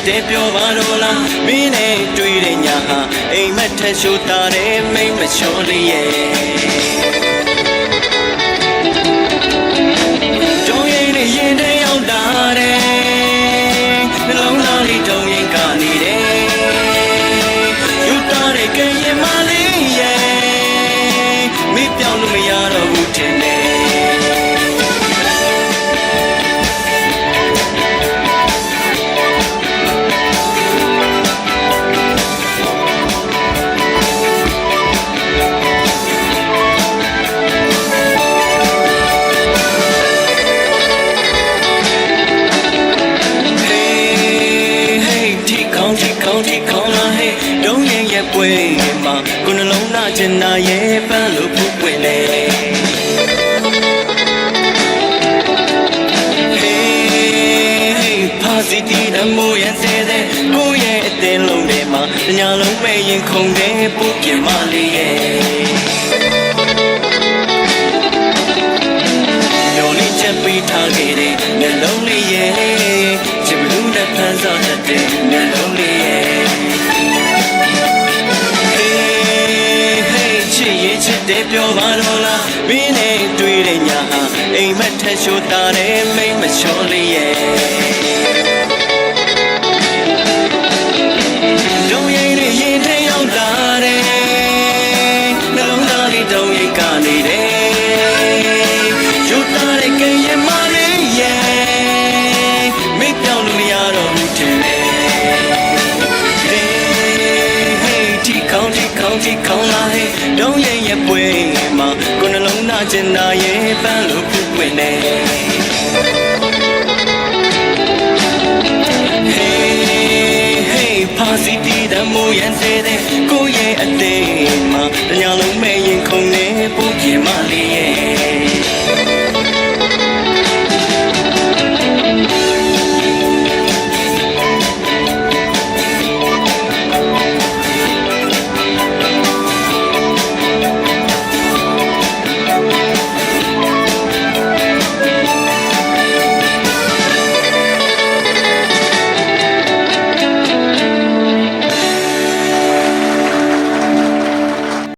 တဲ့ပြောပါတော့လားမင်းနဲ့တွေ့တဲ့ညဟာအိမ်မက်ထက်ရှိုးတာတဲ့မိတ်မချောလေးရဲ့တုံးရင်နဲ့ရင်ထဲရောက်လာတဲ့နှလုံးသားလေးတုံးရင်ကနေတယ်ယူသားတဲ့ကရင်မလေးရဲ့မင်းပြောင်းလို့မရတော့ဘူးထင်တယ်ที่เขาละให้ดงยังရဲ့ပွဲမှာကိုယ်နှလုံးသားချင်တာရဲ့ပန်းလို့ပုတ်ပွင့်နေပါစီတီနမိုးရဲ့စေတဲ့ကိုယ့်ရဲ့အတင်းလုံးထဲမှာညလုံးပဲရင်ခုန်တဲ့ပုတ်ပြမလေးရဲ့ညိုလေးချက်ပေးထားခဲ့တဲ့မျက်လုံးလေးရဲ့ချစ်ဘူးနဲ့ဖန်ဆောင်တဲ့မျက်လုံးလေးရဲ့တဲ့ပြောပါတော့လားမင်းနဲ့တွေ့တဲ့ညဟာအိမ်မက်ထက်ရှိုးတာတဲ့မိတ်မချောလေးရဲ့တုံးရင်နဲ့ရင်ထဲရောက်လာတဲ့နှလုံးသားလေးတုံးရင်ကနေတယ်ယူသားတဲ့ကရင်မလေးရဲ့မိတ်ပြောင်းလို့မရတော့ဘူးထင်တယ်ที่เขาလာဟဲ့တုံးရင်ရဲ့ပွဲမှာကိုယ်နှလုံးသားချင်တာရဲ့ပန်းလို့ပုတ်ပွင့်နေပါစီတီဒမိုးရန်စေတဲ့